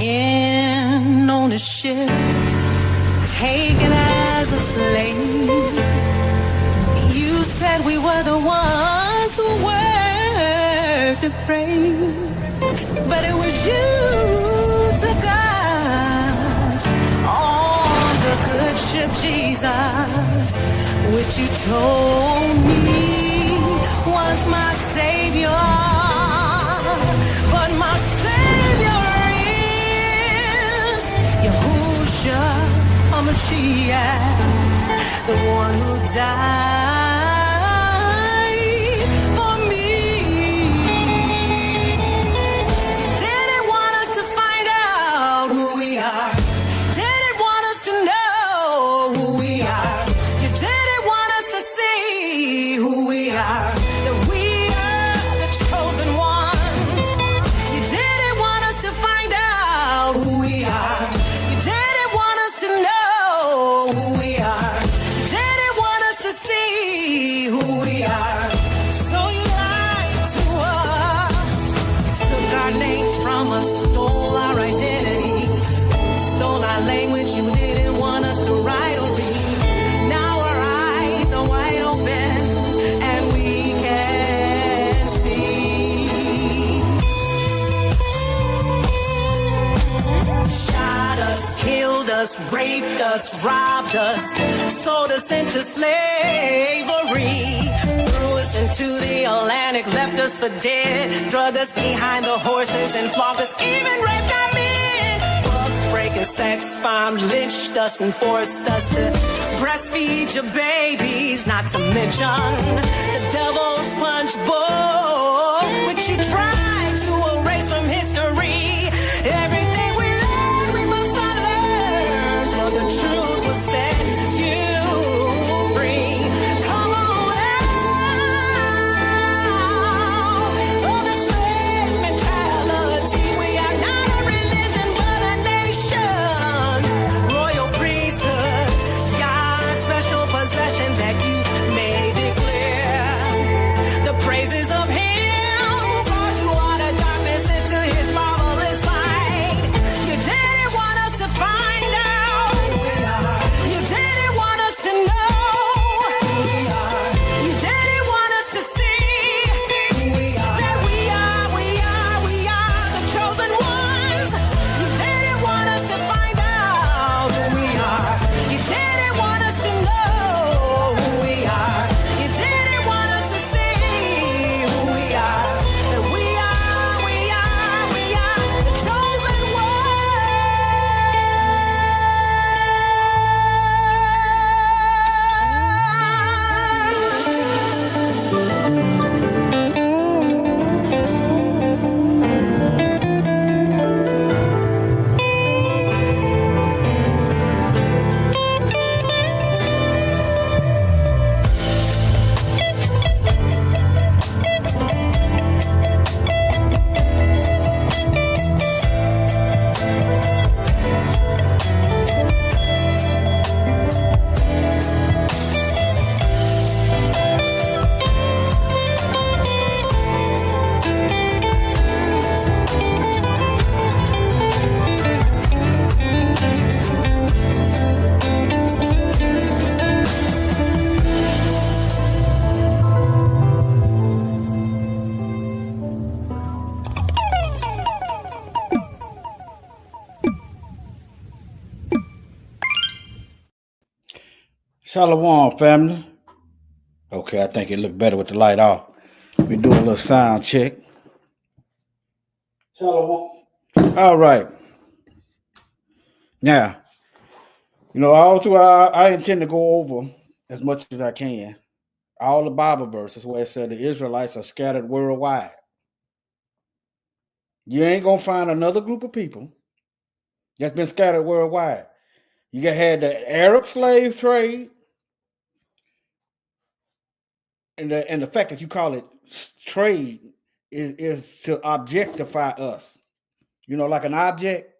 in on a ship, taken as a slave. You said we were the ones who were afraid, but it was you took us on the good ship, Jesus, which you told me was my Savior. But my Savior is Yahushua HaMashiach, the one who died for me. Didn't want us to find out who we are. Didn't want us to know who we are. You didn't want us to see who we are. That we are the chosen ones. You didn't want us to find out who we are. You didn't want us to know who we are. You didn't want us to see who we are. So you lied to us. Took our name from us, stole our identity, stole our language. You didn't want us to write or read. Now our eyes are wide open and we can see. Shot us, killed us, raped us, robbed us, sold us into slavery, threw us into the Atlantic, left us for dead, drug us behind the horses and flogged us, even raped our men. Breaking sex bombs, lynched us and forced us to breastfeed your babies, not to mention the devil's punch bowl, which you tried to erase from history. Everything we learned, we must unlearn, for the truth will set you free. Come on out of the slave mentality. We are not a religion, but a nation. Royal priesthood, God's special possession that you may declare the praises of Him who brought you out of darkness into His marvelous light. You didn't want us to find out who we are. You didn't want us to know who we are. You didn't want us to see who we are. That we are the chosen ones. You didn't want us to find out who we are. You didn't want us to know who we are. You didn't want us to see who we are. That we are the chosen Shalom, family. Okay, I think it looked better with the light off. We do a little sound check. Shalom. All right. Now, all throughout, I intend to go over as much as I can all the Bible verses where it said the Israelites are scattered worldwide. You ain't going to find another group of people that's been scattered worldwide. You had the Arab slave trade, and the fact that you call it trade is to objectify us, like an object.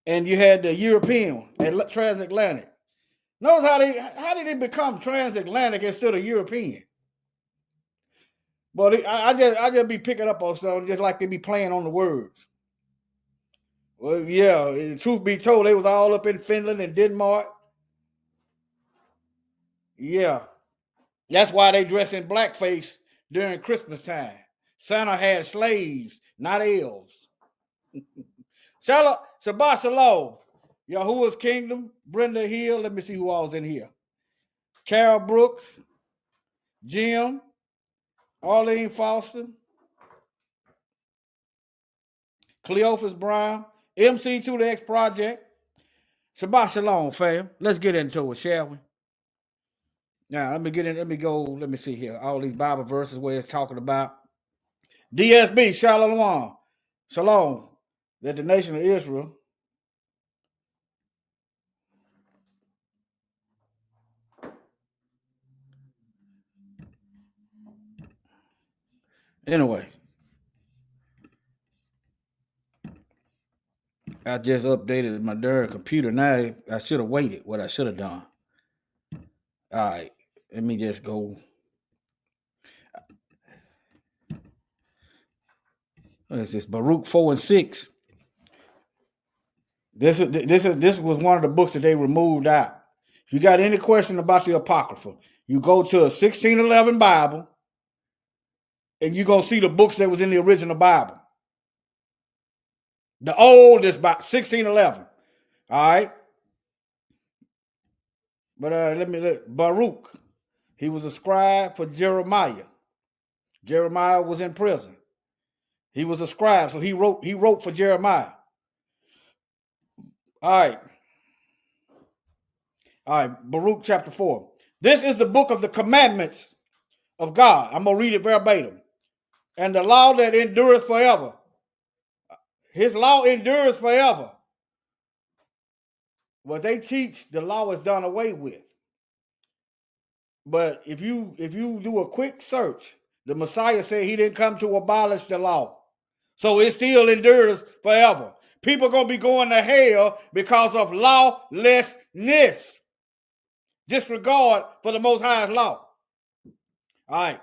And you had the European transatlantic. Notice how did it become transatlantic instead of European? But I just be picking up on stuff just like they be playing on the words. Well, yeah, the truth be told, they was all up in Finland and Denmark. Yeah. That's why they dress in blackface during Christmas time. Santa had slaves, not elves. Shabbat Shalom. Yahuwah's Kingdom, Brenda Hill. Let me see who all's in here. Carol Brooks, Jim, Arlene Foster, Cleophas Brown, MC2 the X Project. Shabbat Shalom, fam. Let's get into it, shall we? Now, let me see here. All these Bible verses where it's talking about DSB, Shalom, Shalom, that the nation of Israel. Anyway, I just updated my darn computer. Now I should have waited what I should have done. All right, let me just go. What is this? Baruch 4 and 6. This was one of the books that they removed out. If you got any question about the Apocrypha, you go to a 1611 Bible, and you're gonna see the books that was in the original Bible. The oldest Bible, 1611. All right. But let me look. Baruch, he was a scribe for Jeremiah. Jeremiah was in prison. He was a scribe, so he wrote for Jeremiah. All right, Baruch chapter 4. This is the book of the commandments of God. I'm going to read it verbatim. And the law that endures forever. His law endures forever. What they teach, the law is done away with. But if you do a quick search, the Messiah said he didn't come to abolish the law. So it still endures forever. People are going to be going to hell because of lawlessness. Disregard for the Most High's law. All right.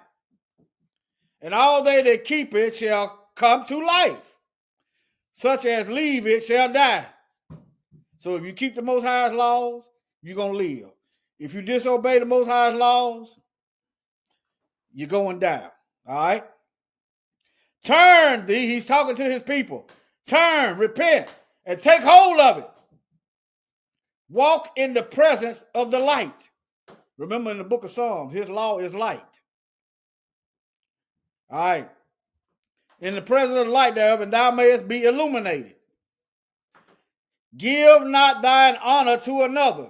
And all they that keep it shall come to life. Such as leave it shall die. So if you keep the Most High's laws, you're going to live. If you disobey the Most High's laws, you're going down. All right? Turn thee, he's talking to his people. Turn, repent, and take hold of it. Walk in the presence of the light. Remember in the book of Psalms, his law is light. All right. In the presence of the light thereof, and thou mayest be illuminated. Give not thine honor to another,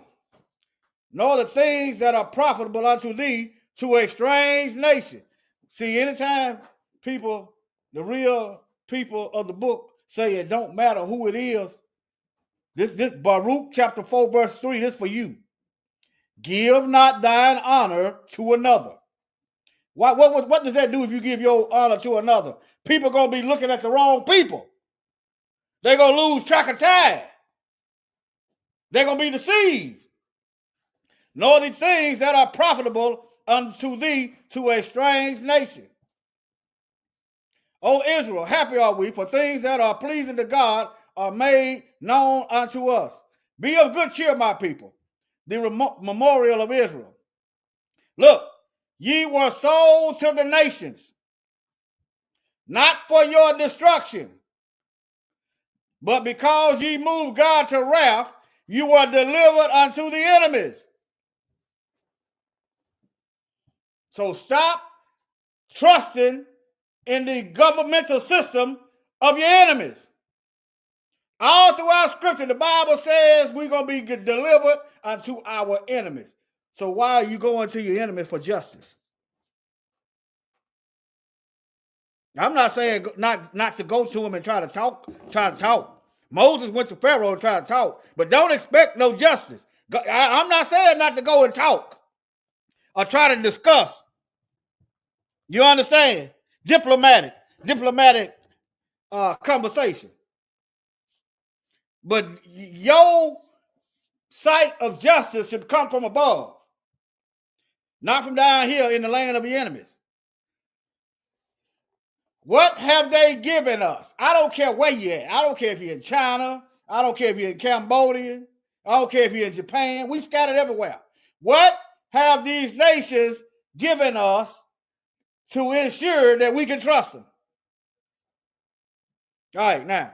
nor the things that are profitable unto thee to a strange nation. See, anytime people, the real people of the book, say it don't matter who it is, this Baruch chapter 4 verse 3, this for you. Give not thine honor to another. What does that do if you give your honor to another? People are going to be looking at the wrong people. They're going to lose track of time. They're going to be deceived. Nor the things that are profitable unto thee to a strange nation. O Israel, happy are we, for things that are pleasing to God are made known unto us. Be of good cheer, my people, the memorial of Israel. Look, ye were sold to the nations, not for your destruction, but because ye moved God to wrath, you were delivered unto the enemies. So stop trusting in the governmental system of your enemies. All throughout Scripture, the Bible says we're going to be delivered unto our enemies. So why are you going to your enemies for justice? I'm not saying not to go to them and try to talk. Moses went to Pharaoh and tried to talk, but don't expect no justice. I'm not saying not to go and talk or try to discuss. You understand? Diplomatic conversation. But your sight of justice should come from above, not from down here in the land of your enemies. What have they given us? I don't care where you're at. I don't care if you're in China. I don't care if you're in Cambodia. I don't care if you're in Japan. We scattered everywhere. What have these nations given us to ensure that we can trust them? All right, now.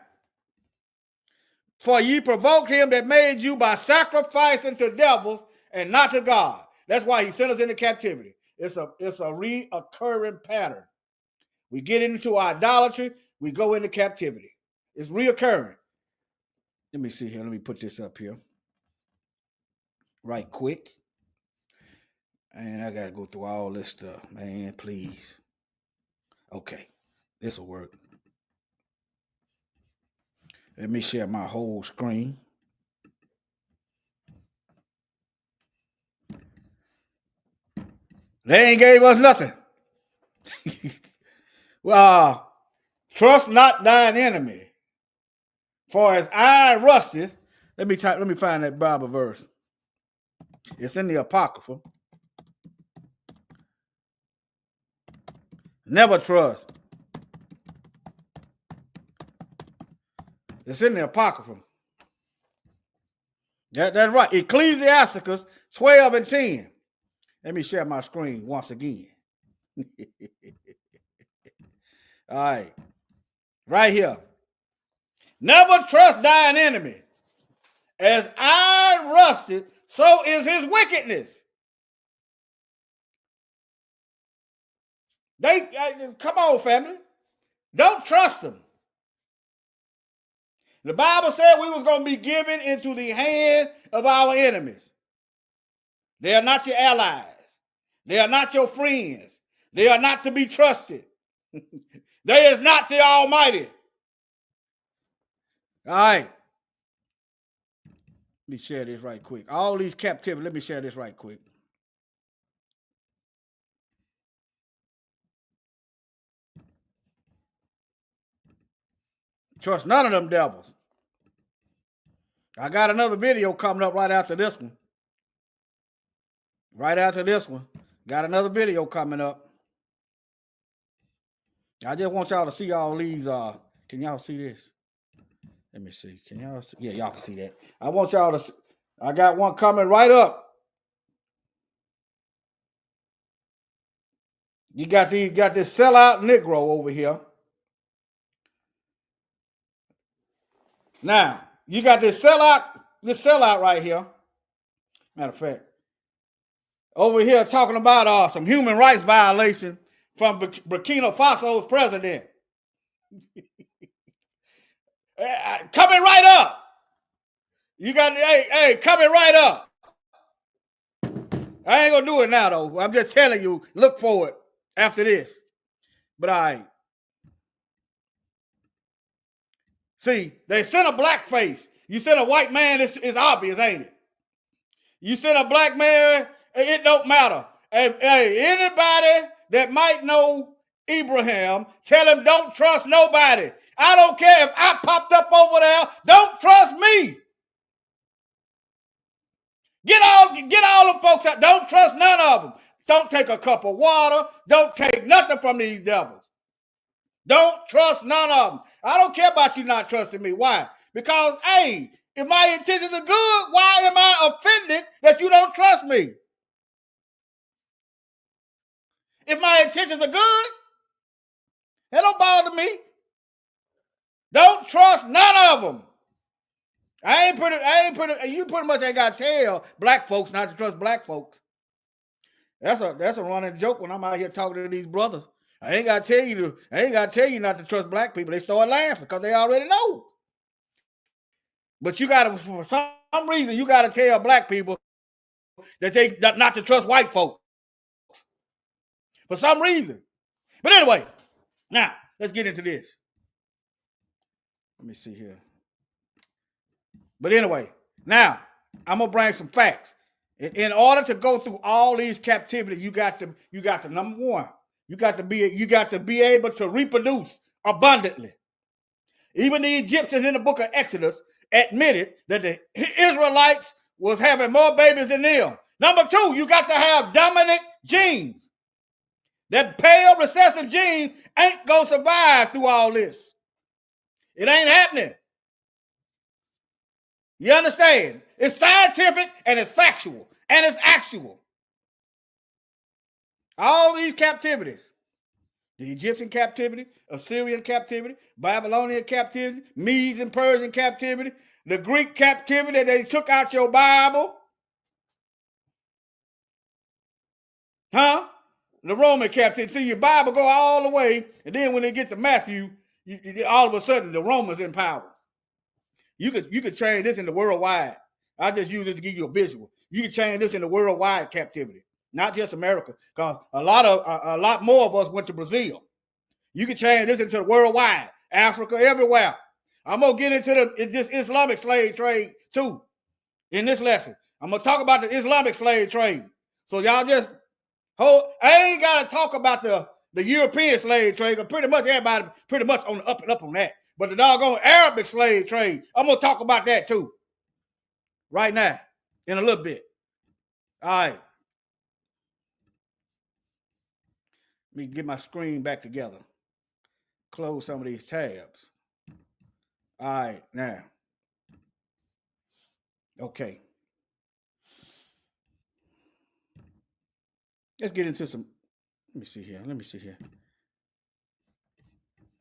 For ye provoked him that made you by sacrificing to devils and not to God. That's why he sent us into captivity. It's a reoccurring pattern. We get into idolatry, we go into captivity. It's reoccurring. Let me see here. Let me put this up here right quick. And I got to go through all this stuff, man, please. Okay, this will work. Let me share my whole screen. They ain't gave us nothing. Well, trust not thine enemy, for as iron rusteth. Let me find that Bible verse. It's in the Apocrypha. Never trust. It's in the Apocrypha. That's right. Ecclesiasticus 12 and 10. Let me share my screen once again. All right. Right here. Never trust thine enemy. As iron rusted, so is his wickedness. Come on, family. Don't trust them. The Bible said we was going to be given into the hand of our enemies. They are not your allies. They are not your friends. They are not to be trusted. They is not the Almighty. All right. Let me share this right quick. All these captivity, let me share this right quick. Trust none of them devils. I got another video coming up right after this one. Right after this one. Got another video coming up. I just want y'all to see all these. Can y'all see this? Let me see. Can y'all see? Yeah, y'all can see that. I want y'all to see. I got one coming right up. You got this sellout Negro over here. Now, you got this sellout right here. Matter of fact, over here talking about some human rights violation from Burkina Faso's president. Coming right up. You got, hey, coming right up. I ain't gonna do it now though. I'm just telling you, look for it after this. But all right. See, they sent a black face. You sent a white man, it's obvious, ain't it? You sent a black man, it don't matter. Hey, anybody that might know Abraham, tell him don't trust nobody. I don't care if I popped up over there. Don't trust me. Get all them folks out. Don't trust none of them. Don't take a cup of water. Don't take nothing from these devils. Don't trust none of them. I don't care about you not trusting me. Why? Because, hey, if my intentions are good, why am I offended that you don't trust me? If my intentions are good, it don't bother me. Don't trust none of them. You pretty much ain't got to tell black folks not to trust black folks. That's a running joke when I'm out here talking to these brothers. I ain't got to tell you not to trust black people. They start laughing because they already know. But you got to, for some reason, you got to tell black people that not to trust white folks. For some reason. But anyway, now let's get into this. Let me see here. But anyway, now I'm gonna bring some facts. In order to go through all these captivity, you got to number one, you got to be able to reproduce abundantly. Even the Egyptians in the book of Exodus admitted that the Israelites was having more babies than them. Number two, you got to have dominant genes. That pale recessive genes ain't going to survive through all this. It ain't happening. You understand? It's scientific and it's factual and it's actual. All these captivities, the Egyptian captivity, Assyrian captivity, Babylonian captivity, Medes and Persian captivity, the Greek captivity, they took out your Bible. Huh? The Roman captivity. See, your Bible go all the way, and then when they get to Matthew, all of a sudden the Romans in power. You could change this into worldwide. I just use this to give you a visual. You can change this into worldwide captivity, not just America, because a lot more of us went to Brazil. You can change this into worldwide, Africa, everywhere. I'm gonna get into this Islamic slave trade too in this lesson. I'm gonna talk about the Islamic slave trade. So y'all just hold. I ain't gotta talk about the European slave trade, because pretty much everybody pretty much on the up and up on that. But the doggone Arabic slave trade, I'm gonna talk about that too. Right now, in a little bit. All right. Let me get my screen back together. Close some of these tabs. All right, now. Okay. Let's get into some. Let me see here.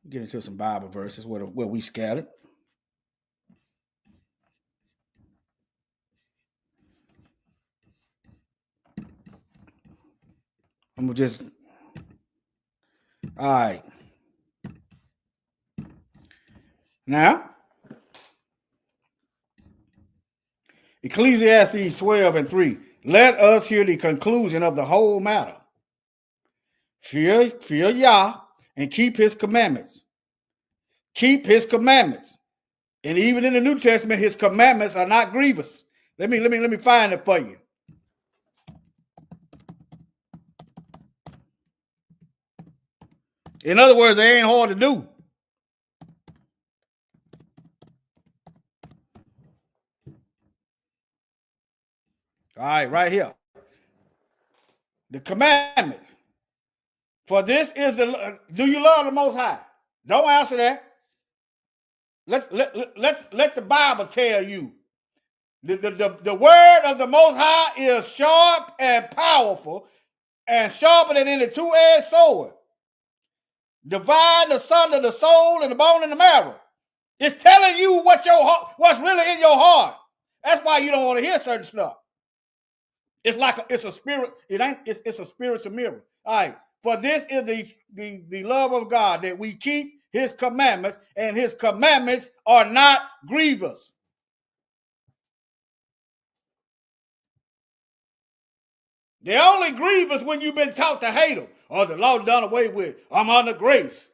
Get into some Bible verses where we scattered. I'm gonna just. All right. Now, Ecclesiastes 12:3. Let us hear the conclusion of the whole matter. Fear Yah and keep his commandments. Keep his commandments. And even in the New Testament, his commandments are not grievous. Let me find it for you. In other words, they ain't hard to do. All right, right here. The commandments. For this is do you love the Most High? Don't answer that. Let the Bible tell you. The word of the Most High is sharp and powerful, and sharper than any two-edged sword, dividing asunder the soul and the bone and the marrow. It's telling you what's really in your heart. That's why you don't want to hear certain stuff. It's a spirit. It's a spiritual mirror. All right. For this is the love of God, that we keep his commandments, and his commandments are not grievous. They're only grievous when you've been taught to hate them, or the law done away with. I'm under grace.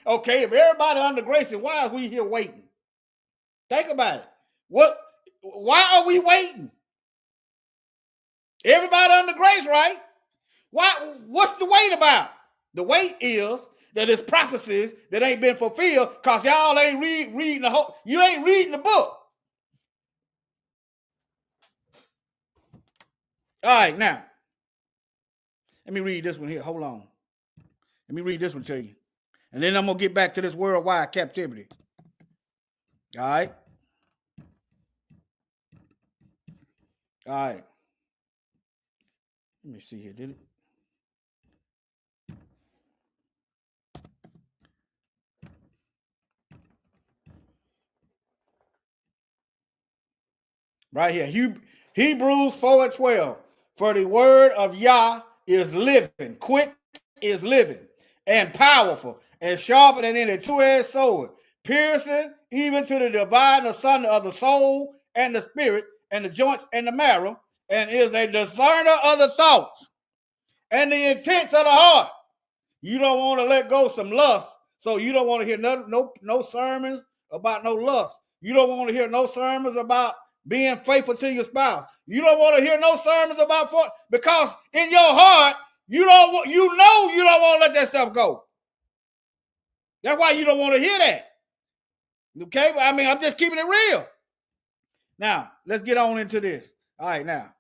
Okay, if everybody under grace, then why are we here waiting? Think about it. Why are we waiting? Everybody under grace, right? What's the wait about? The wait is that it's prophecies that ain't been fulfilled because y'all ain't reading the whole. You ain't reading the book. All right, now. Let me read this one here. Hold on. Let me read this one to you. And then I'm going to get back to this worldwide captivity. All right. All right. Let me see here. Did it? Right here. Hebrews 4:12. For the word of Yah is living, quick is living, and powerful, and sharper than any two-edged sword, piercing even to the dividing asunder of the soul and the spirit, and the joints and the marrow, and is a discerner of the thoughts and the intents of the heart. You don't want to let go some lust, so you don't want to hear no sermons about no lust. You don't want to hear no sermons about being faithful to your spouse. You don't want to hear no sermons about because in your heart you don't want to let that stuff go. That's why you don't want to hear that. Okay, but I mean, I'm just keeping it real. Now let's get on into this. All right, now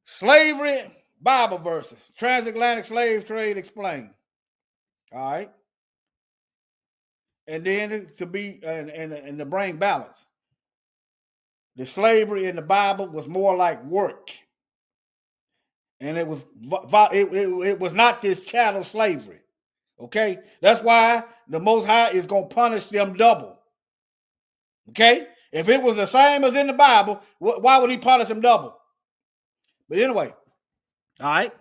slavery Bible verses. Transatlantic slave trade explained. All right. And then to be and to bring balance. The slavery in the Bible was more like work. And it was not this chattel slavery. Okay? That's why the Most High is going to punish them double. Okay? If it was the same as in the Bible, why would he punish them double? But anyway, all right.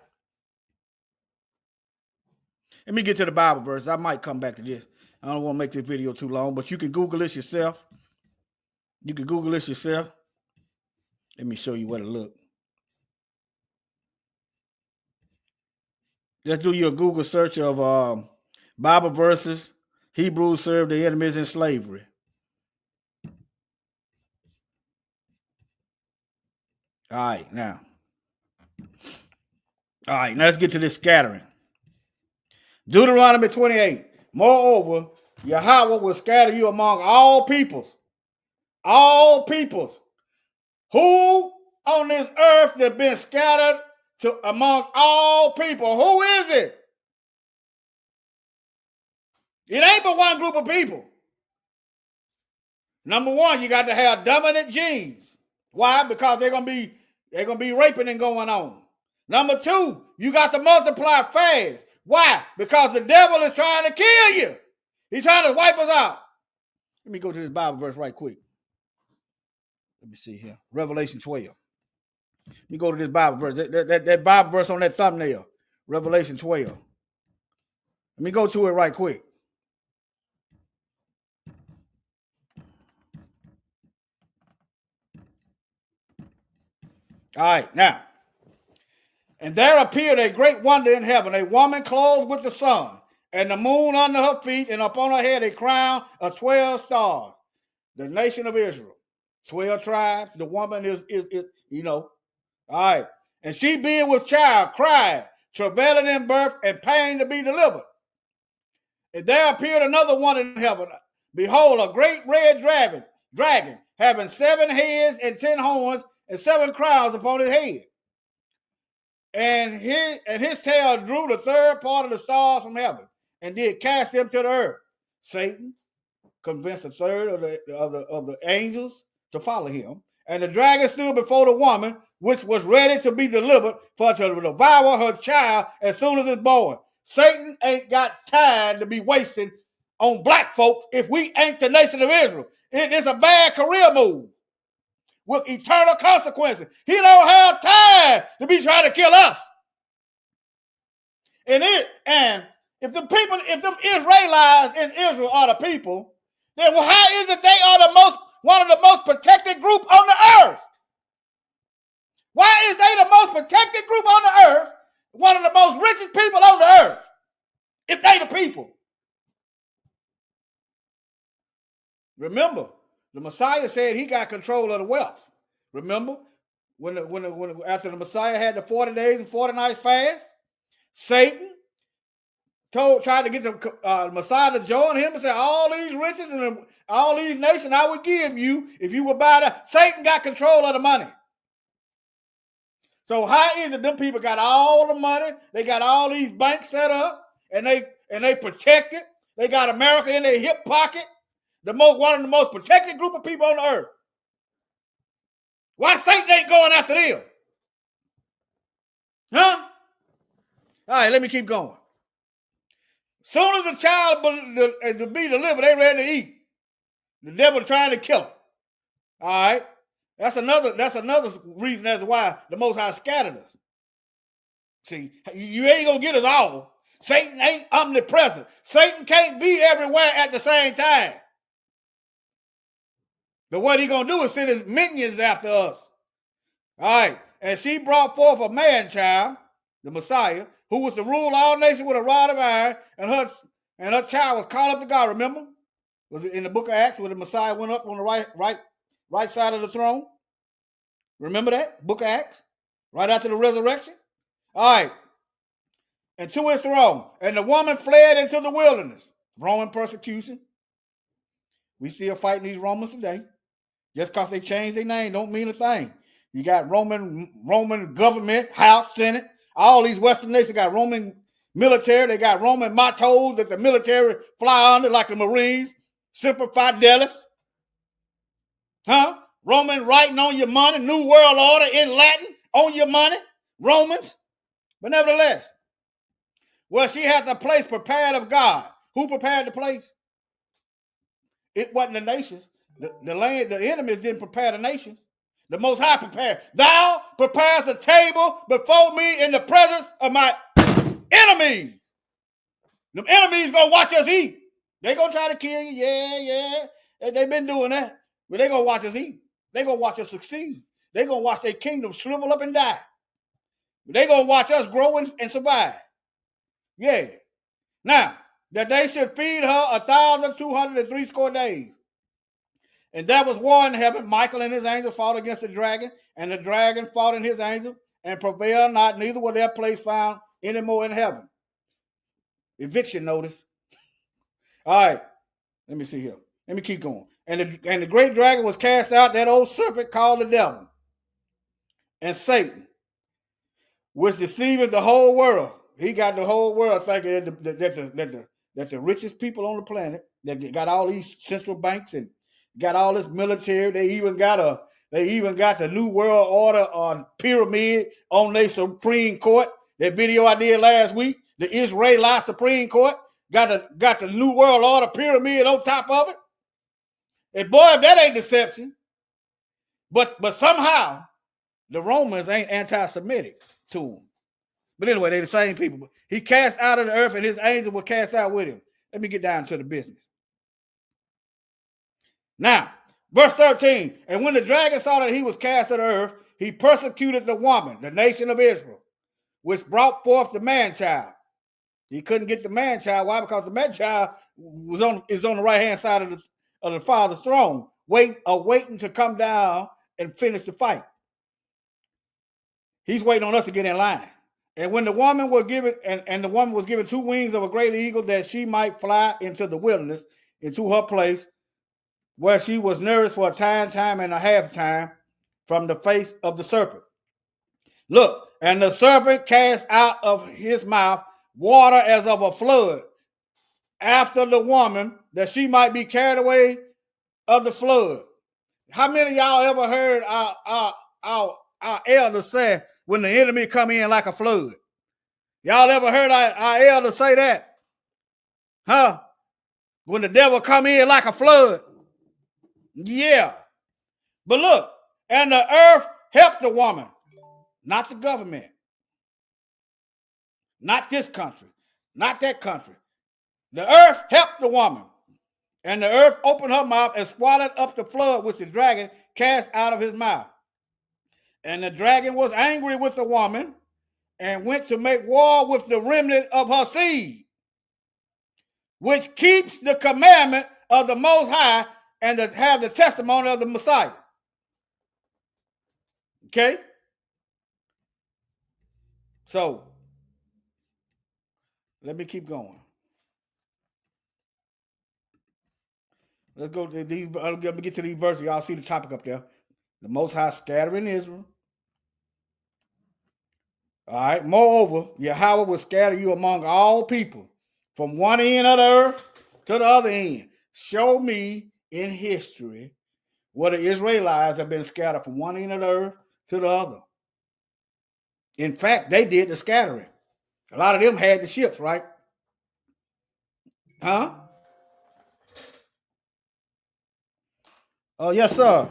Let me get to the Bible verse. I might come back to this. I don't want to make this video too long, but you can Google this yourself. You can Google this yourself. Let me show you what it looks. Let's do your Google search of Bible verses. Hebrews served their enemies in slavery. All right, now let's get to this scattering. Deuteronomy 28. Moreover, Yahweh will scatter you among all peoples. All peoples. Who on this earth that been scattered to among all people? Who is it? It ain't but one group of people. Number one, you got to have dominant genes. Why? Because they're gonna be raping and going on. Number two, you got to multiply fast. Why? Because the devil is trying to kill you. He's trying to wipe us out. Let me go to this Bible verse right quick. Let me see here. Revelation 12. Let me go to this Bible verse. That Bible verse on that thumbnail. Revelation 12. Let me go to it right quick. All right, now. And there appeared a great wonder in heaven, a woman clothed with the sun, and the moon under her feet, and upon her head a crown of 12 stars. The nation of Israel. 12 tribes. The woman is all right. And she being with child cried, travailing in birth and pain to be delivered. And there appeared another one in heaven. Behold, a great red dragon, having 7 heads and 10 horns and 7 crowns upon his head. And his tail drew the third part of the stars from heaven, and did cast them to the earth. Satan convinced a third of the angels to follow him. And the dragon stood before the woman, which was ready to be delivered for to devour her child as soon as it's born. Satan ain't got time to be wasting on black folks if we ain't the nation of Israel. It is a bad career move with eternal consequences. He don't have time to be trying to kill us. And if them Israelites in Israel are the people, then how is it they are one of the most protected group on the earth? Why is they the most protected group on the earth, one of the most richest people on the earth, if they the people? Remember, the Messiah said he got control of the wealth. Remember, when after the Messiah had the 40 days and 40 nights fast, Satan tried to get the Messiah to join him and say, all these riches and all these nations I would give you if you would buy that. Satan got control of the money. So how is it them people got all the money? They got all these banks set up and they protect it. They got America in their hip pocket. One of the most protected group of people on the earth. Why Satan ain't going after them? Huh? All right, let me keep going. Soon as the child to be delivered, they ready to eat. The devil trying to kill him. All right? That's another reason as to why the Most High scattered us. See, you ain't going to get us all. Satan ain't omnipresent. Satan can't be everywhere at the same time. But what he going to do is send his minions after us. All right. And she brought forth a man-child, the Messiah, who was to rule all nations with a rod of iron, and her child was caught up to God. Remember? Was it in the book of Acts where the Messiah went up on the right side of the throne? Remember that? Book of Acts? Right after the resurrection? All right. And to his throne. And the woman fled into the wilderness. Roman persecution. We still fighting these Romans today. Just because they changed their name don't mean a thing. You got Roman government, House, Senate, All these Western nations got Roman military. They got Roman mottos that the military fly under, like the Marines. Semper Fidelis. Huh? Roman writing on your money. New World Order in Latin on your money. Romans. But nevertheless, well, she had the place prepared of God. Who prepared the place? It wasn't the nations. The land, the enemies didn't prepare the nations. The Most High prepared. Thou prepares the table before me in the presence of my enemies. Them enemies gonna watch us eat. They gonna try to kill you. Yeah. They've been doing that. But they gonna watch us eat. They gonna watch us succeed. They gonna watch their kingdom shrivel up and die. They gonna watch us grow and survive. Yeah. Now, that they should feed her 1,260 days. And there was war in heaven. Michael and his angels fought against the dragon, and the dragon fought in his angel and prevailed not, neither was their place found anymore in heaven. Eviction notice. All right, let me see here. Let me keep going. And the great dragon was cast out, that old serpent called the devil and Satan, which deceiveth the whole world. He got the whole world thinking that the richest people on the planet, that got all these central banks and got all this military. They even got the New World Order on pyramid on their Supreme Court. That video I did last week, the Israeli Supreme Court got the New World Order pyramid on top of it. And boy, if that ain't deception. But somehow the Romans ain't anti-Semitic to them. But anyway, they're the same people. He cast out of the earth, and his angels were cast out with him. Let me get down to the business. Now, verse 13, and when the dragon saw that he was cast out of the earth, he persecuted the woman, the nation of Israel, which brought forth the man-child. He couldn't get the man-child. Why? Because the man-child is on the right-hand side of the Father's throne, waiting to come down and finish the fight. He's waiting on us to get in line. And when the woman was given, and the woman was given 2 wings of a great eagle, that she might fly into the wilderness, into her place, where she was nourished for a time and a half time from the face of the serpent. Look, and the serpent cast out of his mouth water as of a flood after the woman, that she might be carried away of the flood. How many of y'all ever heard our elders say, when the enemy come in like a flood? Y'all ever heard our elders say that? Huh? When the devil come in like a flood? Yeah. But look, and the earth helped the woman, not the government, not this country, not that country. The earth helped the woman, and the earth opened her mouth and swallowed up the flood which the dragon cast out of his mouth. And the dragon was angry with the woman and went to make war with the remnant of her seed, which keeps the commandment of the Most High and to have the testimony of the Messiah. Okay? So, let me keep going. Let's go to these. Let me get to these verses. Y'all see the topic up there. The Most High scattering Israel. All right. Moreover, Yahweh will scatter you among all people from one end of the earth to the other end. Show me in history where the Israelites have been scattered from one end of the earth to the other. In fact, they did the scattering. A lot of them had the ships, right? Huh? Oh, yes, sir.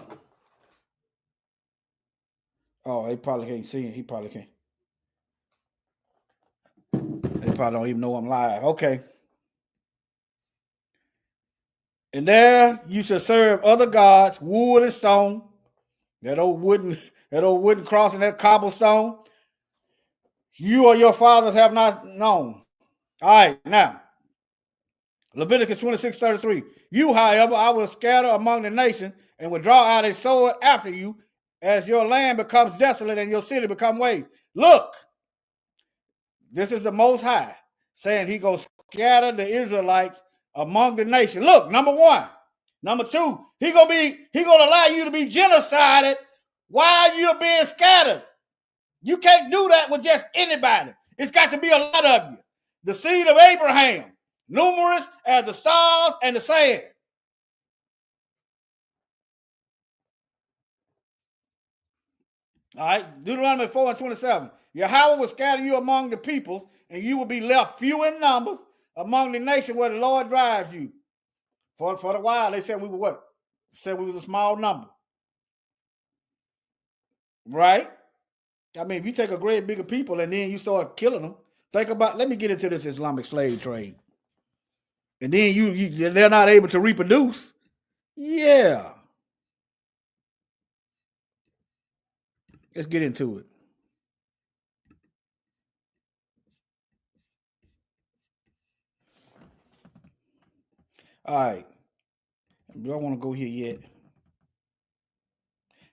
Oh, he probably can't see it. He probably can't. They probably don't even know I'm live. Okay. And there you shall serve other gods, wood and stone. That old wooden cross and that cobblestone. You or your fathers have not known. All right, now. Leviticus 26:33. You, however, I will scatter among the nations and will draw out a sword after you as your land becomes desolate and your city become waste. Look, this is the Most High saying he going to scatter the Israelites among the nation. Look, number 1. Number 2, he going to allow you to be genocided while you're being scattered. You can't do that with just anybody. It's got to be a lot of you. The seed of Abraham, numerous as the stars and the sand. All right, Deuteronomy 4:27. Yahweh will scatter you among the peoples, and you will be left few in numbers among the nations where the Lord drives you. For a while, they said we were what? Said we was a small number. Right? I mean, if you take a great big of people and then you start killing them, think about, let me get into this Islamic slave trade. And then they're not able to reproduce. Yeah. Let's get into it. All right. Do I want to go here yet?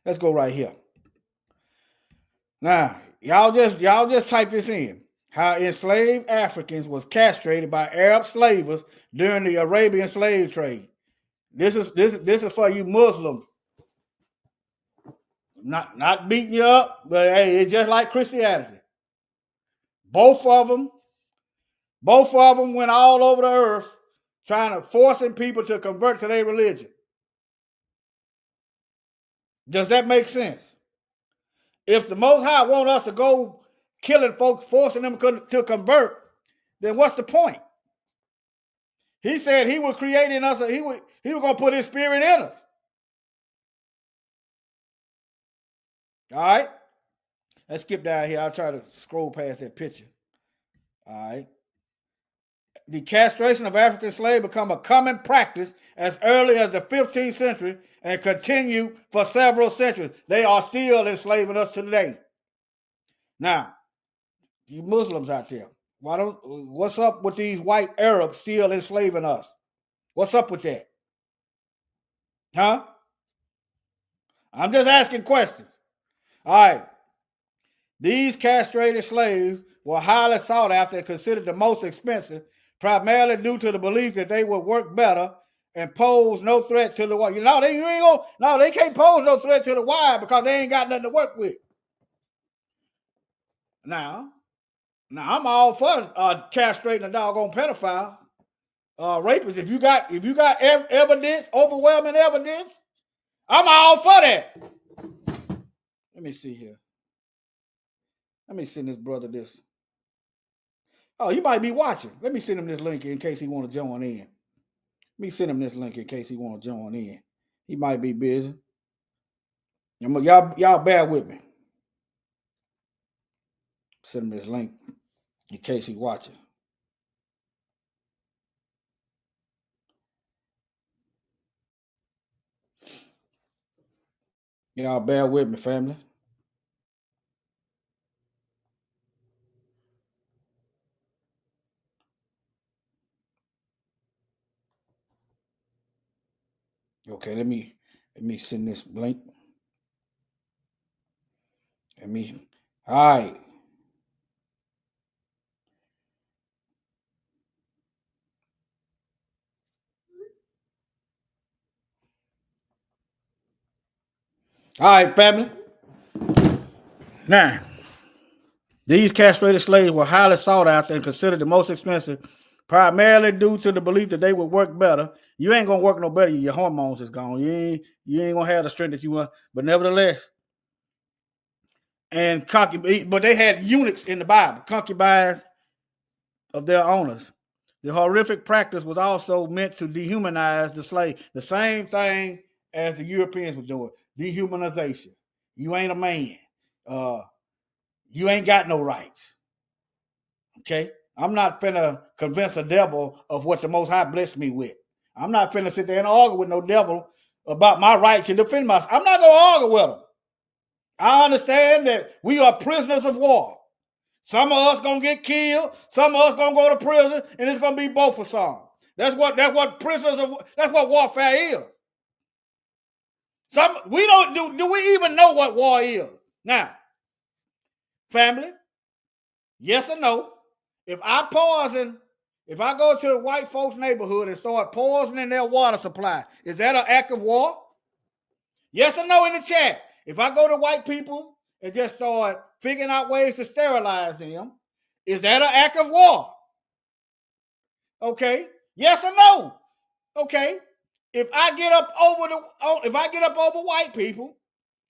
Let's go right here. Now, y'all just type this in. How enslaved Africans was castrated by Arab slavers during the Arabian slave trade. This is for you Muslims. Not beating you up, but hey, it's just like Christianity. Both of them went all over the earth trying to forcing people to convert to their religion. Does that make sense? If the Most High want us to go killing folks, forcing them to convert, then what's the point? He said he was creating us, he was going to put his spirit in us. All right? Let's skip down here. I'll try to scroll past that picture. All right. The castration of African slaves became a common practice as early as the 15th century and continued for several centuries. They are still enslaving us today. Now, you Muslims out there, what's up with these white Arabs still enslaving us? What's up with that? Huh? I'm just asking questions. All right. These castrated slaves were highly sought after and considered the most expensive, primarily due to the belief that they would work better and pose no threat to the white. They can't pose no threat to the white because they ain't got nothing to work with. Now I'm all for castrating a doggone pedophile, rapist. If you got evidence, overwhelming evidence, I'm all for that. Let me see here. Let me send this brother this. Oh, you might be watching. Let me send him this link in case he want to join in. Let me send him this link in case he want to join in. He might be busy. Y'all bear with me. Send him this link in case he's watching. Y'all bear with me, family. Okay, let me send this link. All right. All right, family. Now, these castrated slaves were highly sought after and considered the most expensive, primarily due to the belief that they would work better. You ain't gonna work no better. Your hormones is gone. You ain't gonna have the strength that you want. But nevertheless, but they had eunuchs in the Bible, concubines of their owners. The horrific practice was also meant to dehumanize the slave. The same thing as the Europeans were doing. Dehumanization. You ain't a man. You ain't got no rights. Okay? I'm not finna convince a devil of what the Most High blessed me with. I'm not finna sit there and argue with no devil about my right to defend myself. I'm not gonna argue with him. I understand that we are prisoners of war. Some of us gonna get killed, some of us gonna go to prison, and it's gonna be both for some. That's what warfare is. Do we even know what war is? Now, family, yes or no? If I go to a white folks' neighborhood and start poisoning their water supply, is that an act of war? Yes or no in the chat? If I go to white people and just start figuring out ways to sterilize them, is that an act of war? Okay, yes or no? Okay, if I get up over white people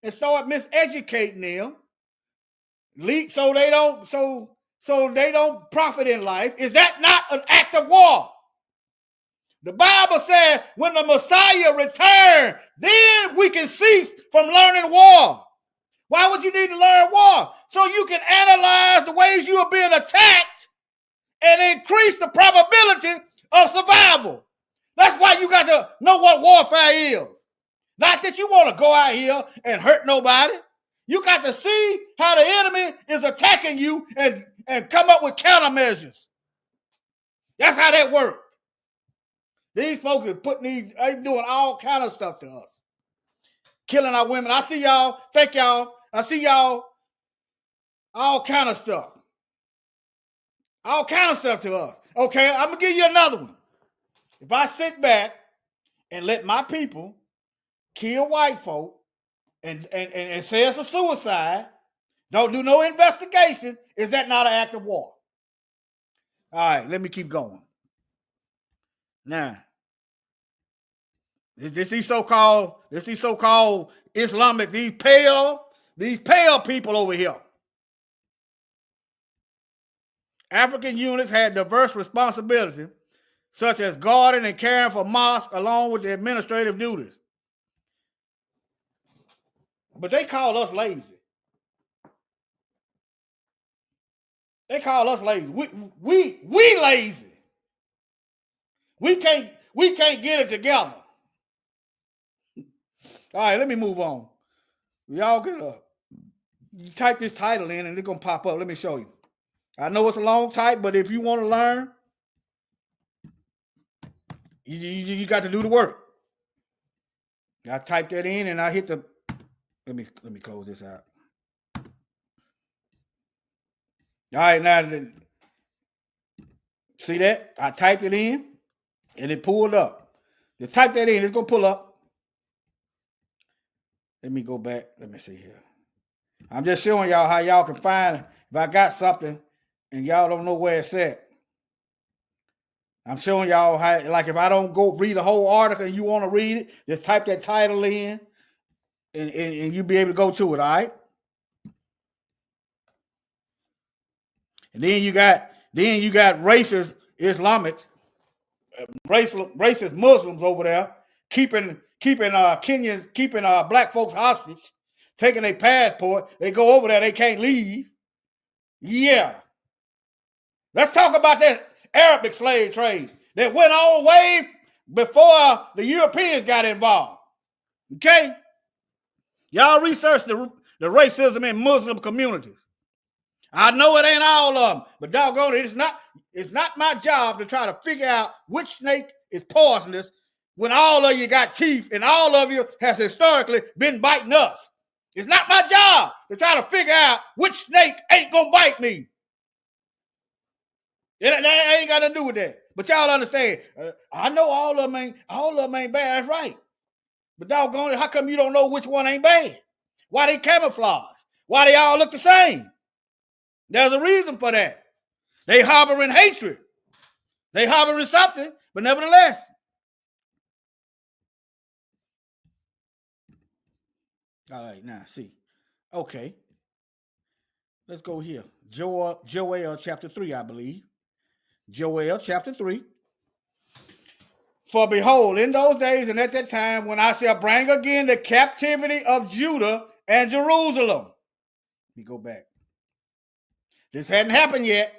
and start miseducating them, so they don't profit in life, is that not an act of war? The Bible said when the Messiah returned, then we can cease from learning war. Why would you need to learn war? So you can analyze the ways you are being attacked and increase the probability of survival. That's why you got to know what warfare is. Not that you want to go out here and hurt nobody. You got to see how the enemy is attacking you and come up with countermeasures. That's how that works. These folks are doing all kind of stuff to us. Killing our women. I see y'all. Thank y'all. I see y'all. All kind of stuff. All kind of stuff to us. Okay, I'm going to give you another one. If I sit back and let my people kill white folk and say it's a suicide, don't do no investigation, is that not an act of war? All right, let me keep going. Now, these so-called Islamic, these pale people over here. African units had diverse responsibilities, such as guarding and caring for mosques along with the administrative duties. But they call us lazy. They call us lazy. We lazy. We can't get it together. All right, let me move on. Y'all get up. You type this title in and it's gonna pop up. Let me show you. I know it's a long type, but if you want to learn, you got to do the work. I type that in and I hit the. Let me close this out. All right, now see that? I typed it in and it pulled up. Just type that in, it's gonna pull up. Let me go back. Let me see here. I'm just showing y'all how y'all can find if I got something and y'all don't know where it's at. I'm showing y'all how, like, if I don't go read the whole article and you want to read it, just type that title in and you'll be able to go to it, all right? And then you got racist Islamics, racist Muslims over there keeping Kenyans, keeping black folks hostage, taking their passport. They go over there, they can't leave. Yeah. Let's talk about that Arabic slave trade that went on way before the Europeans got involved. Okay? Y'all research the racism in Muslim communities. I know it ain't all of them, but doggone it, it's not my job to try to figure out which snake is poisonous when all of you got teeth and all of you has historically been biting us. It's not my job to try to figure out which snake ain't gonna bite me. That ain't got nothing to do with that. But y'all understand, I know all of them ain't bad, that's right. But doggone it, how come you don't know which one ain't bad? Why they camouflage? Why they all look the same? There's a reason for that. They harboring hatred. They harboring something, but nevertheless. All right, now see. Okay. Let's go here. Joel chapter 3, I believe. Joel chapter 3. For behold, in those days and at that time, when I shall bring again the captivity of Judah and Jerusalem. Let me go back. This hadn't happened yet.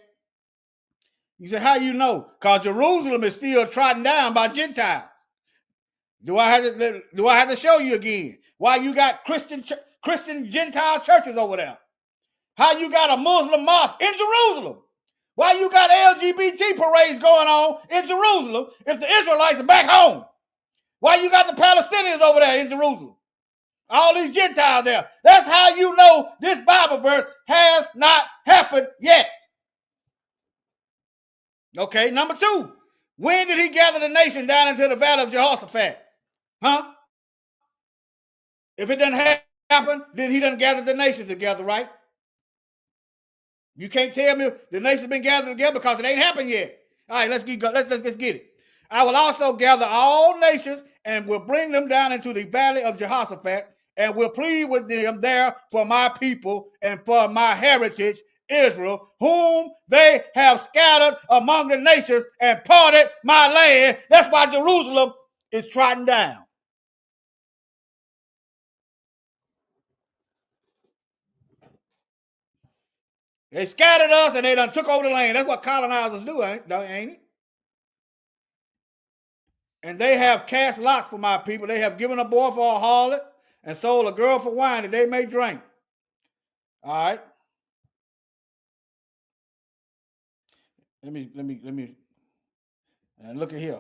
You say, how you know? Because Jerusalem is still trodden down by Gentiles. Do I have to show you again why you got Christian Gentile churches over there? How you got a Muslim mosque in Jerusalem? Why you got LGBT parades going on in Jerusalem if the Israelites are back home? Why you got the Palestinians over there in Jerusalem? All these Gentiles there. That's how you know this Bible verse has not happened yet. Okay, number 2. When did he gather the nation down into the valley of Jehoshaphat? Huh? If it doesn't happened? Then he done gathered the nations together, right? You can't tell me the nations been gathered together because it ain't happened yet. All right, let's get it. I will also gather all nations and will bring them down into the valley of Jehoshaphat and will plead with them there for my people and for my heritage, Israel, whom they have scattered among the nations and parted my land. That's why Jerusalem is trodden down. They scattered us and they done took over the land. That's what colonizers do, ain't it? And they have cast lots for my people. They have given a boy for a harlot and sold a girl for wine that they may drink. All right. Let me and look at here.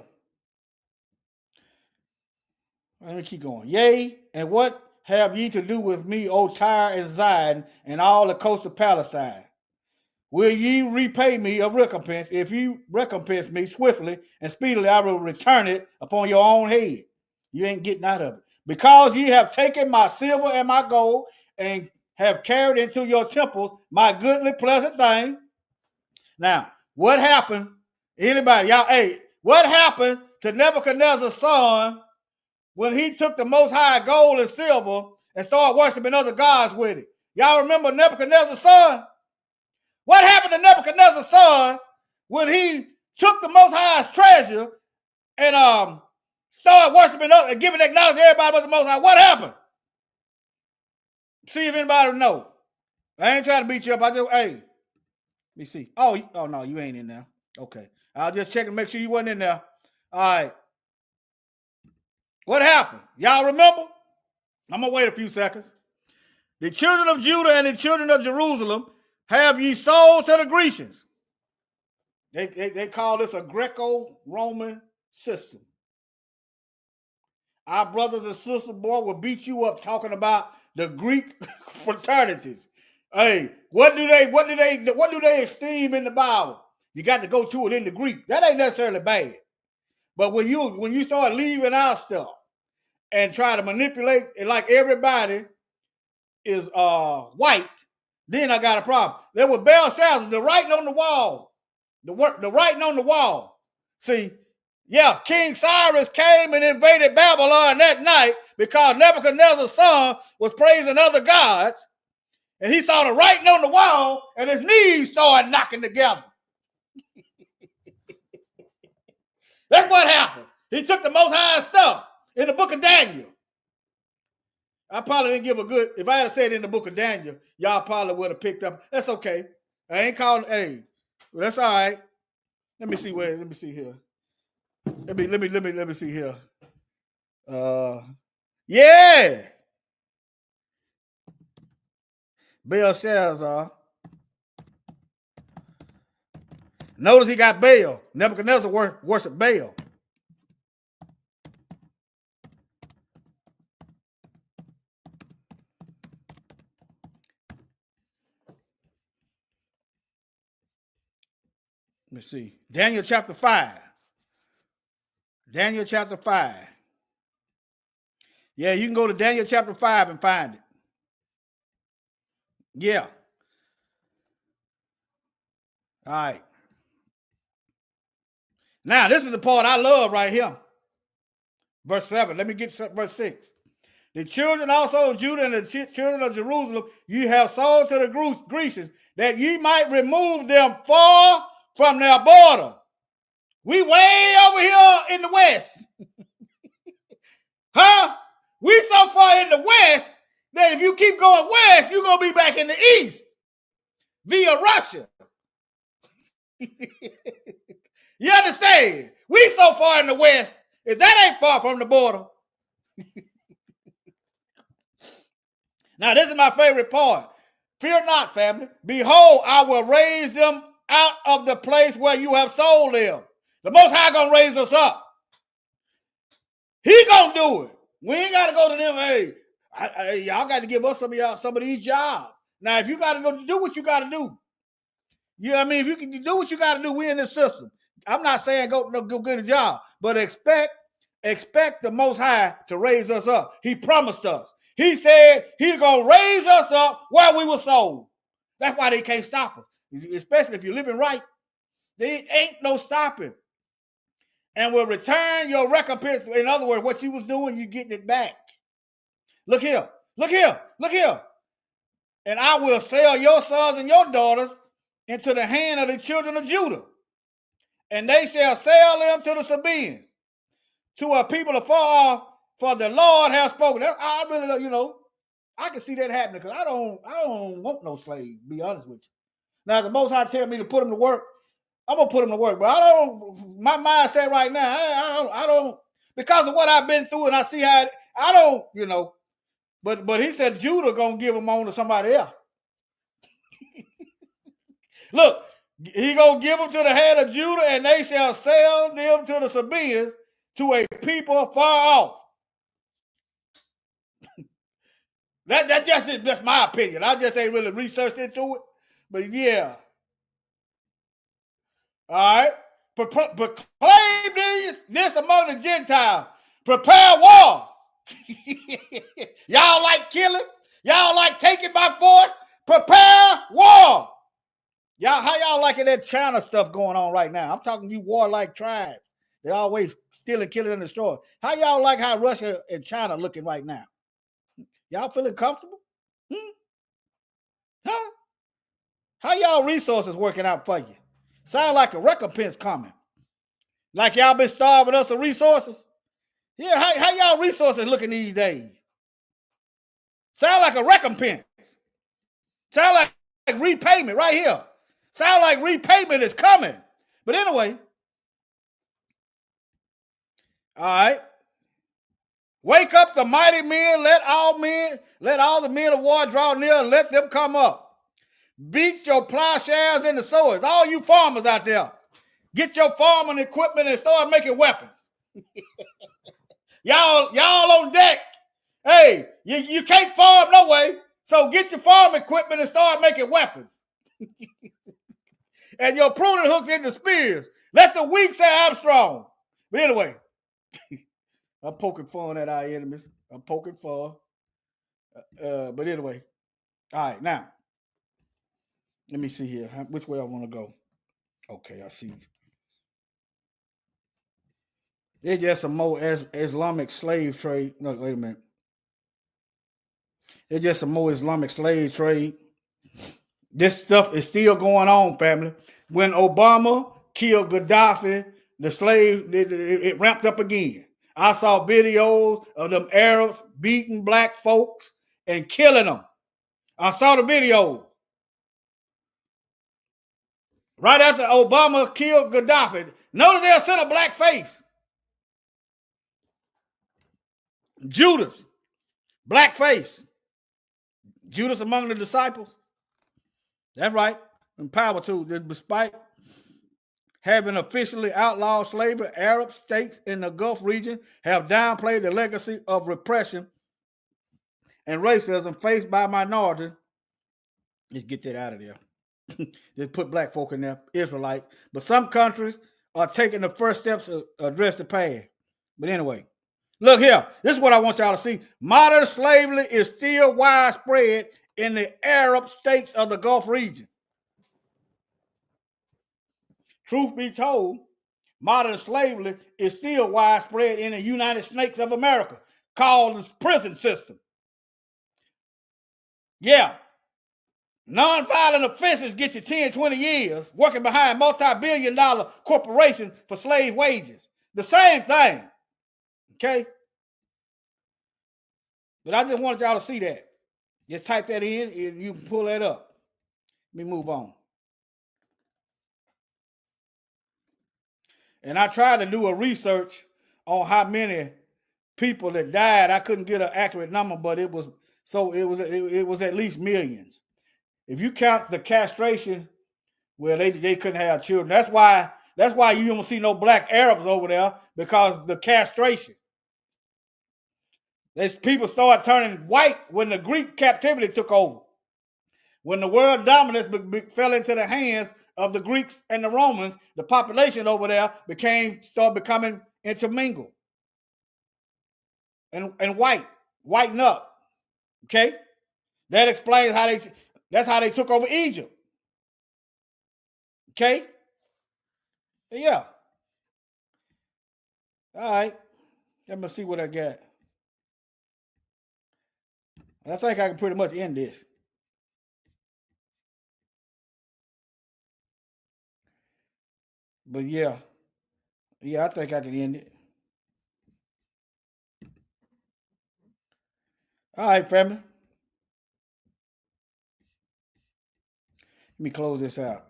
Let me keep going. Yea, and what have ye to do with me, O Tyre and Zidon, and all the coast of Palestine? Will ye repay me a recompense? If you recompense me swiftly and speedily, I will return it upon your own head. You ain't getting out of it. Because ye have taken my silver and my gold and have carried into your temples my goodly pleasant thing. Now, what happened? Anybody, y'all, hey, what happened to Nebuchadnezzar's son when he took the most high gold and silver and started worshiping other gods with it? Y'all remember Nebuchadnezzar's son? What happened to Nebuchadnezzar's son when he took the Most High's treasure and started worshiping others and giving acknowledgement to everybody but the Most High? What happened? See if anybody know. I ain't trying to beat you up. I just, hey, let me see. Oh no, you ain't in there. Okay. I'll just check and make sure you wasn't in there. All right. What happened? Y'all remember? I'm going to wait a few seconds. The children of Judah and the children of Jerusalem have ye sold to the Grecians. They call this a Greco-Roman system. Our brothers and sisters, boy, will beat you up talking about the Greek fraternities. Hey, what do they esteem in the Bible? You got to go to it in the Greek. That ain't necessarily bad. But when you start leaving our stuff and try to manipulate it like everybody is white, then I got a problem. There was Belshazzar, the writing on the wall. The writing on the wall. See, yeah, King Cyrus came and invaded Babylon that night because Nebuchadnezzar's son was praising other gods. And he saw the writing on the wall and his knees started knocking together. That's what happened. He took the Most High stuff in the book of Daniel. I probably didn't give a good, if I had said in the book of Daniel, y'all probably would have picked up. That's okay. I ain't calling, hey, well, that's all right. Let me see here. Let me see here. Yeah. Belshazzar. Notice he got Baal. Nebuchadnezzar worshiped Baal. Let me see. Daniel chapter 5. Daniel chapter 5. Yeah, you can go to Daniel chapter 5 and find it. Yeah. All right. Now, this is the part I love right here. Verse 7. Let me get to verse 6. The children also of Judah and the children of Jerusalem you have sold to the Grecians, that ye might remove them far from their border. We way over here in the west. Huh? We so far in the west that if you keep going west, you're going to be back in the east via Russia. You understand? We so far in the west, if that ain't far from the border. Now, this is my favorite part. Fear not, family. Behold, I will raise them out of the place where you have sold them. The Most High gonna raise us up. He gonna do it. We ain't gotta go to them. Hey, y'all got to give us some of these jobs. Now, if you gotta go do what you gotta do, you know what I mean? If you can do what you gotta do, we in this system. I'm not saying go get a job, but expect the Most High to raise us up. He promised us. He said he's going to raise us up where we were sold. That's why they can't stop us, especially if you're living right. There ain't no stopping. And will return your recompense. In other words, what you was doing, you getting it back. Look here. Look here. Look here. And I will sell your sons and your daughters into the hand of the children of Judah. And they shall sell them to the Sabaeans, to a people afar off, for the Lord has spoken. I really, I can see that happening because I don't want no slaves, to be honest with you. Now, the Most High tell me to put them to work, I'm going to put them to work. But my mindset right now, I don't, because of what I've been through and I see how, I don't, but he said Judah going to give them on to somebody else. Look, he going to give them to the head of Judah and they shall sell them to the Sabaeans, to a people far off. That's my opinion. I just ain't really researched into it. But yeah. All right. Proclaim this among the Gentiles. Prepare war. Y'all like killing? Y'all like taking by force? Prepare war. Y'all, how y'all liking that China stuff going on right now? I'm talking you warlike tribes. They're always stealing, killing, and destroying. How y'all like how Russia and China looking right now? Y'all feeling comfortable? Huh? How y'all resources working out for you? Sound like a recompense coming. Like y'all been starving us of resources? Yeah, how y'all resources looking these days? Sound like a recompense. Sound like repayment right here. Sound like repayment is coming. But anyway, all right. Wake up the mighty men, let all the men of war draw near and let them come up. Beat your plowshares and the swords. All you farmers out there, get your farming equipment and start making weapons. y'all on deck. Hey, you can't farm no way, so get your farm equipment and start making weapons. And your pruning hooks into spears. Let the weak say I'm strong. But anyway, I'm poking fun at our enemies. I'm poking fun. But anyway, all right, now, let me see here. Which way I want to go? Okay, I see. There's just some more Islamic slave trade. No, wait a minute. There's just some more Islamic slave trade. This stuff is still going on, family. When Obama killed Gaddafi, the slaves, it ramped up again. I saw videos of them Arabs beating black folks and killing them. I saw the video. Right after Obama killed Gaddafi. Notice they'll send a black face. Judas, black face. Judas among the disciples. That's right. And power too. Despite having officially outlawed slavery, Arab states in the Gulf region have downplayed the legacy of repression and racism faced by minorities. Let's get that out of there. Just put black folk in there, Israelites. But some countries are taking the first steps to address the past. But anyway, look here. This is what I want y'all to see. Modern slavery is still widespread in the Arab states of the Gulf region. Truth be told, modern slavery is still widespread in the United States of America, called the prison system. Yeah. Nonviolent offenses get you 10, 20 years working behind multi-billion-dollar corporations for slave wages. The same thing. Okay? But I just wanted y'all to see that. Just type that in, and you can pull that up. Let me move on. And I tried to do a research on how many people that died. I couldn't get an accurate number, but it was at least millions. If you count the castration, well, they couldn't have children. That's why you don't see no black Arabs over there, because the castration. These people started turning white when the Greek captivity took over. When the world dominance fell into the hands of the Greeks and the Romans, the population over there started becoming intermingled and whiten up. Okay? That explains that's how they took over Egypt. Okay? Yeah. All right. Let me see what I got. I think I can pretty much end this. But yeah. Yeah, I think I can end it. All right, family. Let me close this out.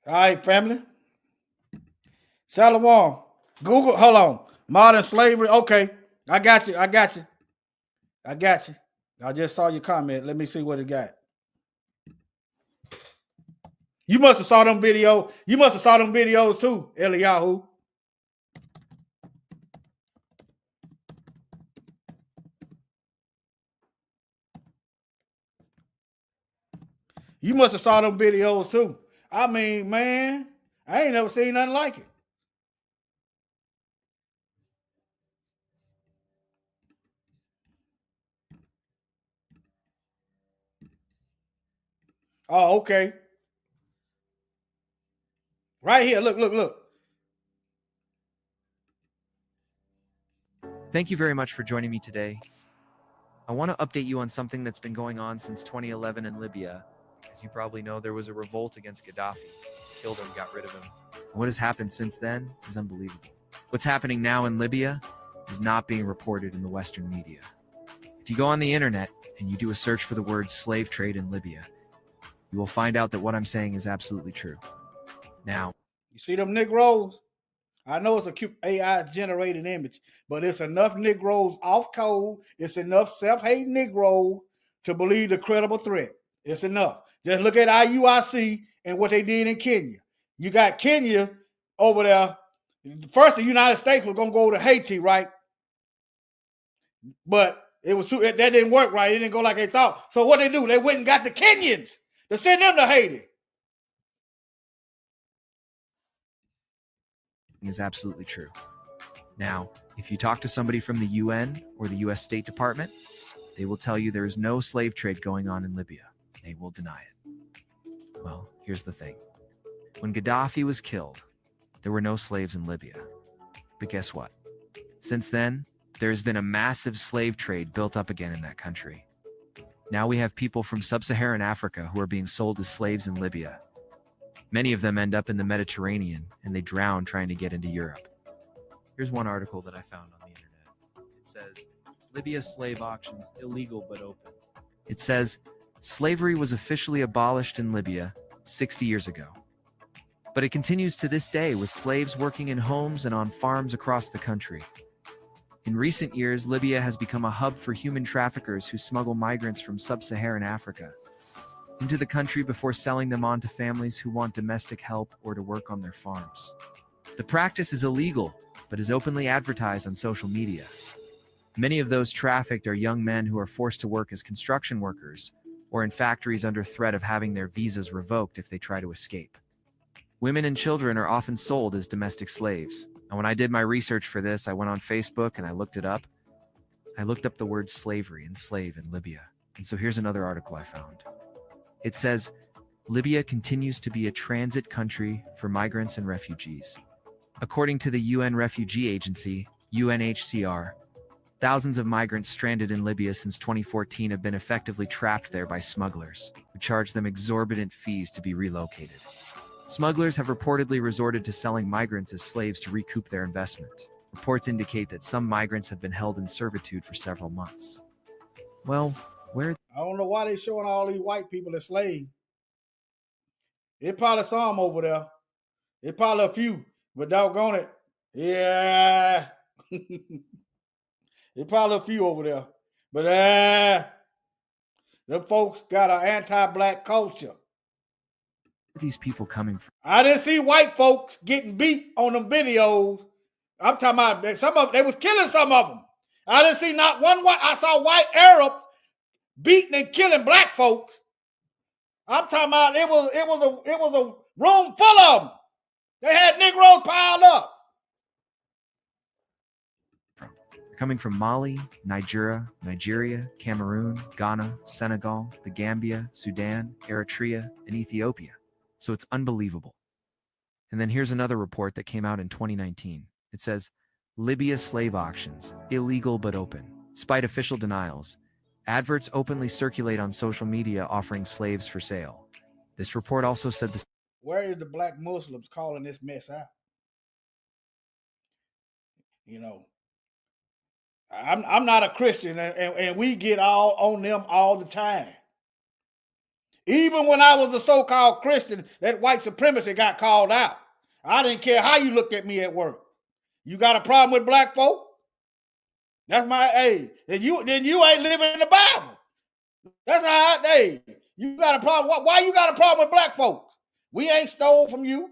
All right, family. Shalom. Google, hold on. Modern slavery. Okay. I got you. I got you. I got you. I just saw your comment. Let me see what it got. You must have saw them videos. You must have saw them videos too, Eliyahu. You must have saw them videos too. I mean, man, I ain't never seen nothing like it. Oh, okay. Right here. Look, look, look. Thank you very much for joining me today. I want to update you on something that's been going on since 2011 in Libya. As you probably know, there was a revolt against Gaddafi. Killed him, got rid of him. What has happened since then is unbelievable. What's happening now in Libya is not being reported in the Western media. If you go on the internet and you do a search for the word slave trade in Libya, you will find out that what I'm saying is absolutely true. Now, You see them Negroes? I know it's a cute AI generated image, but it's enough Negroes off code. It's enough self-hating Negro to believe the credible threat. It's enough. Just look at IUIC and what they did in Kenya. You got Kenya over there. First, the United States was gonna go to Haiti, right? But it was that didn't work right. It didn't go like they thought. So what they do? They went and got the Kenyans to send them to Haiti. is absolutely true. Now, if you talk to somebody from the UN or the US State Department, they will tell you there is no slave trade going on in Libya. They will deny it. Well, here's the thing. When Gaddafi was killed, there were no slaves in Libya. But guess what? Since then, there's been a massive slave trade built up again in that country. Now we have people from sub-Saharan Africa who are being sold as slaves in Libya. Many of them end up in the Mediterranean and they drown trying to get into Europe. Here's one article that I found on the internet. It says, Libya's slave auctions illegal but open. It says, slavery was officially abolished in Libya 60 years ago. But it continues to this day with slaves working in homes and on farms across the country. In recent years, Libya has become a hub for human traffickers who smuggle migrants from sub-Saharan Africa into the country before selling them on to families who want domestic help or to work on their farms. The practice is illegal, but is openly advertised on social media. Many of those trafficked are young men who are forced to work as construction workers or in factories under threat of having their visas revoked if they try to escape. Women and children are often sold as domestic slaves. And when I did my research for this, I went on Facebook and I looked it up. I looked up the word slavery and slave in Libya. And so here's another article I found. It says, Libya continues to be a transit country for migrants and refugees. According to the UN Refugee Agency, UNHCR, thousands of migrants stranded in Libya since 2014 have been effectively trapped there by smugglers, who charge them exorbitant fees to be relocated. Smugglers have reportedly resorted to selling migrants as slaves to recoup their investment. Reports indicate that some migrants have been held in servitude for several months. Well, where... I don't know why they showing all these white people as slaves. It probably some over there. It probably a few, but doggone it. Yeah. It probably a few over there. But them folks got an anti-black culture. these people coming from? I didn't see white folks getting beat on them videos. I'm talking about some of them, they was killing some of them. I didn't see not one white. I saw white Arabs beating and killing black folks. I'm talking about it was a room full of them. They had Negroes piled up. coming from Mali, Nigeria, Cameroon, Ghana, Senegal, the Gambia, Sudan, Eritrea, and Ethiopia. So it's unbelievable. And then here's another report that came out in 2019. It says, Libya slave auctions, illegal but open. Despite official denials, adverts openly circulate on social media offering slaves for sale. This report also said this. Where is the black Muslims calling this mess out? You know, I'm not a Christian, and we get all on them all the time. Even when I was a so-called Christian, that white supremacy got called out. I didn't care how you looked at me at work. You got a problem with black folk? That's my age. Then you ain't living in the Bible. That's how you got a problem. Why you got a problem with black folks? We ain't stole from you.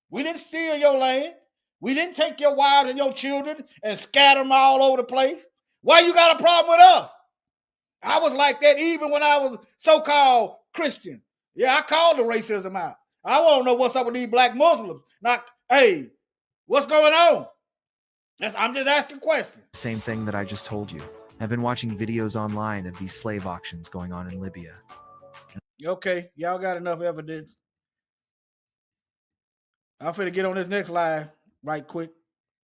We didn't steal your land. We didn't take your wives and your children and scatter them all over the place. Why you got a problem with us? I was like that even when I was so-called Christian. Yeah, I called the racism out. I want to know what's up with these black Muslims. Not, hey, what's going on? I'm just asking questions. Same thing that I just told you. I've been watching videos online of these slave auctions going on in Libya. Okay, y'all got enough evidence. I'm finna get on this next live right quick.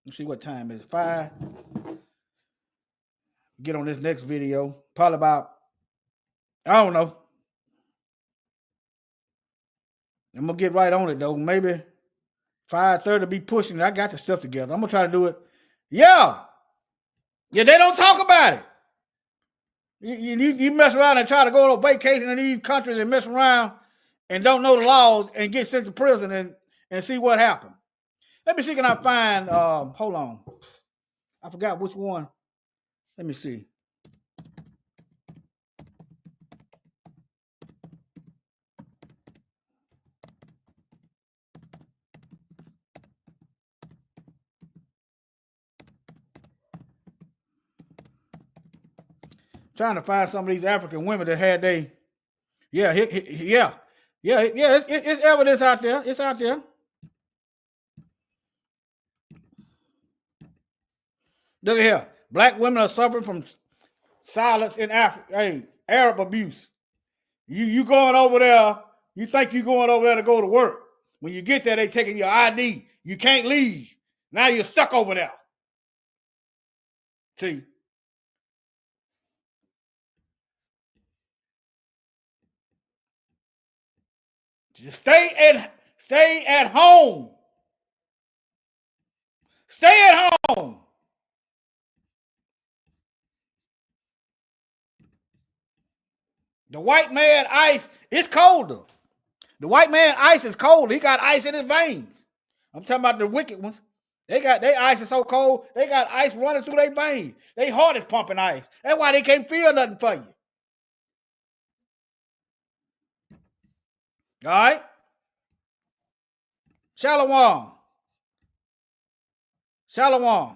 Let's see what time it is. 5. Get on this next video. Probably about, I don't know. I'm gonna get right on it though. Maybe 5:30 be pushing it. I got the stuff together. I'm gonna try to do it. Yeah, they don't talk about it. You mess around and try to go on vacation in these countries and mess around and don't know the laws and get sent to prison and see what happened. Let me see, can I find, hold on. I forgot which one. Let me see. Trying to find some of these African women that had it's evidence out there. It's out there. Look at here. Black women are suffering from silence in Africa. Hey, Arab abuse. You going over there, you think you going over there to go to work. When you get there, they taking your ID. You can't leave. Now you're stuck over there. See? Just stay at home. Stay at home. The white man ice, it's colder. The white man ice is cold. He got ice in his veins. I'm talking about the wicked ones. Their ice is so cold, they got ice running through their veins. Their heart is pumping ice. That's why they can't feel nothing for you. All right? Shalom. Shalom.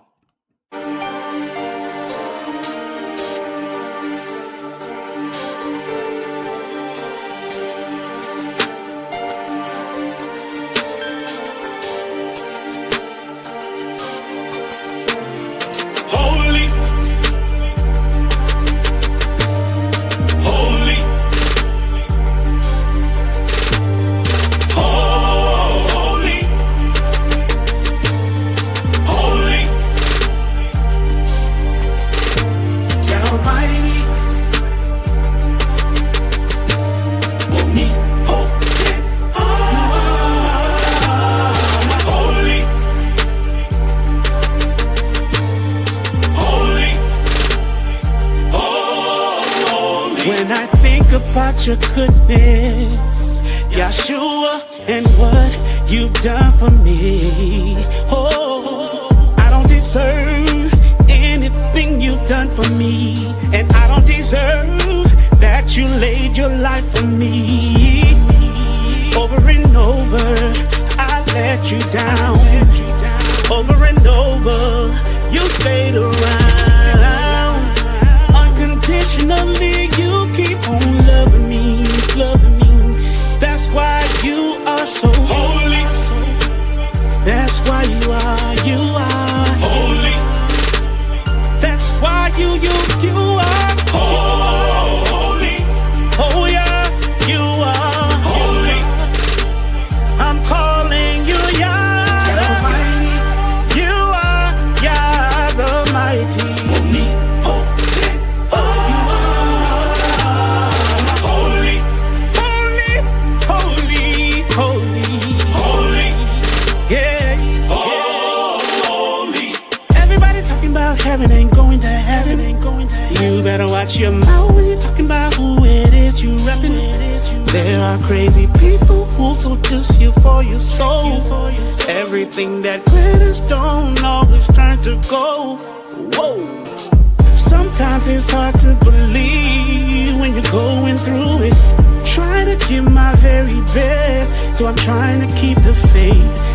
About your goodness, Yeshua, and what you've done for me. Oh, I don't deserve anything you've done for me, and I don't deserve that you laid your life for me. Over and over, I let you down. Over and over, you stayed around. Unconditionally, you keep on loving me, loving me. That's why you are so holy. That's why you are holy. That's heaven, ain't going to heaven, ain't going to heaven. You better watch your mouth when you're talking about who it is you reppin'. There are crazy people who seduce you for your soul. Everything that glitters don't always turn to gold. Whoa. Sometimes it's hard to believe when you're going through it. Trying to give my very best, so I'm trying to keep the faith.